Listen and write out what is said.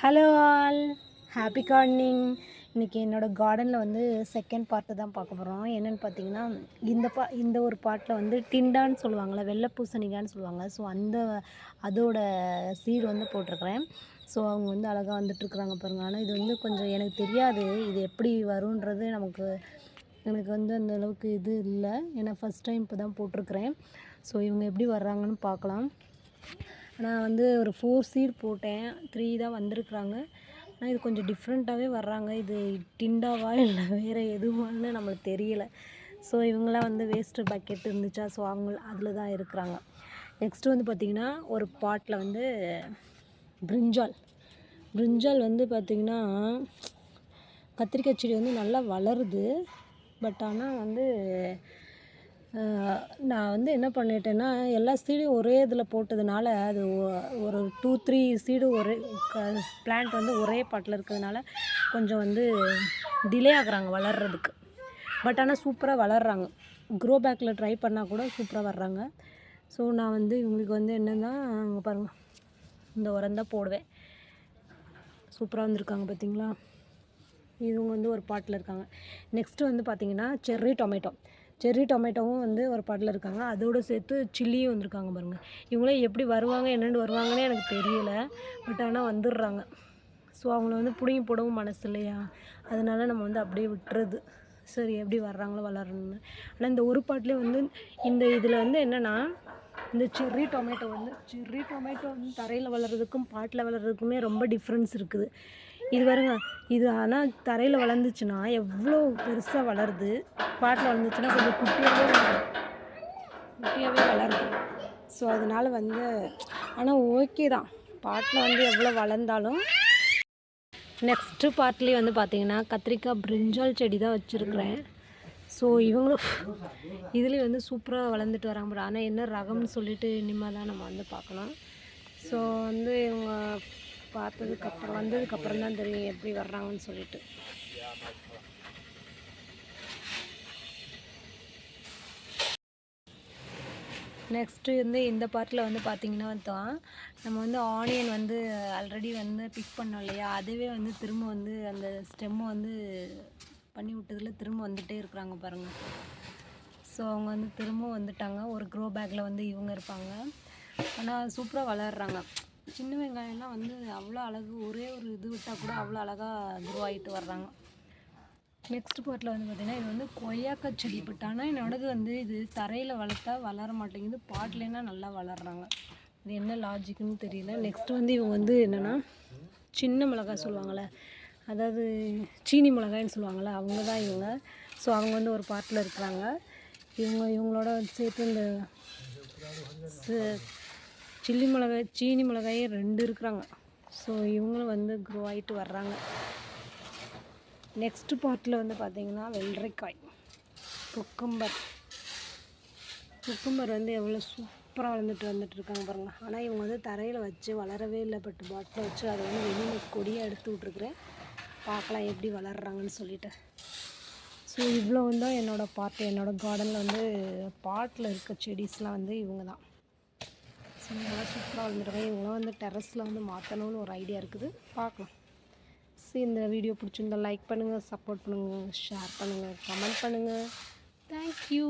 Hello all, happy gardening. இன்றைக்கி என்னோடய கார்டனில் வந்து செகண்ட் பார்ட்டு தான் பார்க்க போகிறோம். என்னென்னு பார்த்தீங்கன்னா, இந்த ஒரு பார்ட்டில் வந்து டிண்டான்னு சொல்லுவாங்கள்ல, வெள்ளை பூசணிக்கான்னு சொல்லுவாங்க. ஸோ அதோட சீடு வந்து போட்டிருக்கிறேன். ஸோ அவங்க வந்து அழகாக வந்துட்டுருக்குறாங்க பாருங்கள். ஆனால் இது வந்து கொஞ்சம் எனக்கு தெரியாது இது எப்படி வருன்றது. எனக்கு வந்து அந்த அளவுக்கு இது இல்லை, ஏன்னா ஃபஸ்ட் டைம் இப்போ தான் போட்டிருக்கிறேன். ஸோ இவங்க எப்படி வர்றாங்கன்னு பார்க்கலாம். நான் வந்து ஒரு 4 சீட் போட்டேன், 3 தான் வந்திருக்குறாங்க. ஆனால் இது கொஞ்சம் டிஃப்ரெண்ட்டாகவே வர்றாங்க. இது டிண்டாவா இல்லை வேறு எதுவான்னு நம்மளுக்கு தெரியலை. ஸோ இவங்களாம் வந்து வேஸ்ட்டு பக்கெட் இருந்துச்சா, ஸோ அவங்க அதில் தான் இருக்கிறாங்க. நெக்ஸ்ட்டு வந்து பார்த்திங்கன்னா, ஒரு பாட்டில் வந்து பிரிஞ்சால் வந்து பார்த்திங்கன்னா, கத்திரிக்காய் செடி வந்து நல்லா வளருது. பட் ஆனால் வந்து நான் வந்து என்ன பண்ணிட்டேன்னா, எல்லா சீடையும் ஒரே இதில் போட்டதுனால அது ஒரு 2-3 சீடு ஒரே பிளான்ட் வந்து ஒரே பாட்டில் இருக்கிறதுனால கொஞ்சம் வந்து டிலே ஆகுறாங்க வளர்கிறதுக்கு. பட் ஆனால் சூப்பராக வளர்கிறாங்க. க்ரோ பேக்கில் ட்ரை பண்ணால் கூட சூப்பராக வர்றாங்க. ஸோ நான் வந்து இவங்களுக்கு வந்து என்னென்னா, அங்கே பாருங்கள், இந்த உரம் தான் போடுவேன். சூப்பராக வந்திருக்காங்க பார்த்தீங்களா. இவங்க வந்து ஒரு பாட்டில் இருக்காங்க. நெக்ஸ்ட்டு வந்து பார்த்திங்கன்னா, செர்ரி டொமேட்டோவும் வந்து ஒரு பாட்டில் இருக்காங்க. அதோடு சேர்த்து சில்லியும் வந்திருக்காங்க பாருங்கள். இவங்களாம் எப்படி வருவாங்க, என்னென்னு வருவாங்கன்னே எனக்கு தெரியல. பட் ஆனால் வந்துடுறாங்க. ஸோ அவங்கள வந்து பிடுங்கி போடவும் மனசு இல்லையா, அதனால் நம்ம வந்து அப்படியே விட்டுறது. சரி, எப்படி வர்றாங்களோ வளரணும்னு. ஆனால் இந்த ஒரு பாட்டிலே வந்து இதில் வந்து என்னென்னா, இந்த செர்ரி டொமேட்டோ வந்து தரையில் வளர்கிறதுக்கும் பாட்டில் வளர்கிறதுக்குமே ரொம்ப டிஃப்ரென்ஸ் இருக்குது. இது பாருங்க, இது ஆனால் தரையில் வளர்ந்துச்சுன்னா எவ்வளோ பெருசாக வளருது, பாட்டில் வளர்ந்துச்சுன்னா கொஞ்சம் குட்டியாகவே வளருது. ஸோ அதனால் வந்து ஆனால் ஓகே தான், பாட்டில் வந்து எவ்வளோ வளர்ந்தாலும். நெக்ஸ்ட்டு பார்ட்லேயே வந்து பார்த்திங்கன்னா, கத்திரிக்காய் பிரிஞ்சால் செடி தான் வச்சுருக்கிறேன். ஸோ இவங்களும் இதுலேயும் வந்து சூப்பராக வளர்ந்துட்டு வராங்க. ஆனால் என்ன ரகம்னு சொல்லிட்டு இனிமேல் தான் நம்ம வந்து பார்க்கணும். ஸோ வந்து இவங்க வந்ததுக்கப்புறம் தான் தெரியும் எப்படி வர்றாங்கன்னு சொல்லிட்டு. நெக்ஸ்ட்டு வந்து இந்த பார்ட்டில் வந்து பார்த்திங்கன்னா தான், நம்ம வந்து ஆனியன் வந்து ஆல்ரெடி வந்து பிக் பண்ணோம் இல்லையா, அதுவே வந்து திரும்ப வந்து அந்த ஸ்டெம்மை வந்து பண்ணி விட்டதில் திரும்ப வந்துகிட்டே இருக்கிறாங்க பாருங்கள். ஸோ அவங்க வந்து திரும்ப வந்துட்டாங்க. ஒரு க்ரோ பேக்கில் வந்து இவங்க இருப்பாங்க. ஆனால் சூப்பராக வளர்கிறாங்க. சின்ன வெங்காயம்லாம் வந்து அவ்வளோ அழகு, ஒரே ஒரு இது விட்டால் கூட அவ்வளோ அழகாக க்ரோ ஆகிட்டு வர்றாங்க. நெக்ஸ்ட் பார்ட்டில் வந்து பார்த்திங்கன்னா, இது வந்து கொய்யாக்காய் செடி. பட் ஆனால் என்னோடது வந்து இது தரையில் வளர்த்தா வளர மாட்டேங்குது, பாட்டிலேனா நல்லா வளர்கிறாங்க. இது என்ன லாஜிக்குன்னு தெரியல. நெக்ஸ்ட்டு வந்து இவங்க வந்து என்னென்னா, சின்ன மிளகாய் சொல்லுவாங்கள்ல, அதாவது சீனி மிளகாய்ன்னு சொல்லுவாங்கள்ல, அவங்க தான் இவங்க. ஸோ அவங்க வந்து ஒரு பார்ட்டில் இருக்கிறாங்க. இவங்களோட சேர்த்து இந்த சீனி மிளகாயே 2 இருக்கிறாங்க. ஸோ இவங்களும் வந்து க்ரோ ஆகிட்டு வர்றாங்க. நெக்ஸ்ட்டு பார்ட்டில் வந்து பார்த்திங்கன்னா, வெள்ளரிக்காய், குக்கும்பர் வந்து எவ்வளோ சூப்பராக வந்துட்டு இருக்காங்க பாருங்கள். ஆனால் இவங்க வந்து தரையில் வச்சு வளரவே இல்லை, பட் பாட்டில் வச்சு அதை வந்து வெளியில் கொடியாக எடுத்து விட்ருக்குறேன். பார்க்கலாம் எப்படி வளர்கிறாங்கன்னு சொல்லிட்டு. ஸோ இவ்வளோ தான் என்னோடய பார்ட்டு. என்னோடய கார்டனில் வந்து பாட்டில் இருக்க செடிஸ்லாம் வந்து இவங்க தான். ஸோ இவங்களாம் சூப்பராக வந்துருக்காங்க. இவங்களாம் வந்து டெரஸில் வந்து மாற்றணும்னு ஒரு ஐடியா இருக்குது, பார்க்கலாம். ஸோ இந்த வீடியோ பிடிச்சிருந்தால் லைக் பண்ணுங்கள், சப்போர்ட் பண்ணுங்கள், ஷேர் பண்ணுங்கள், கமெண்ட் பண்ணுங்கள். தேங்க்யூ.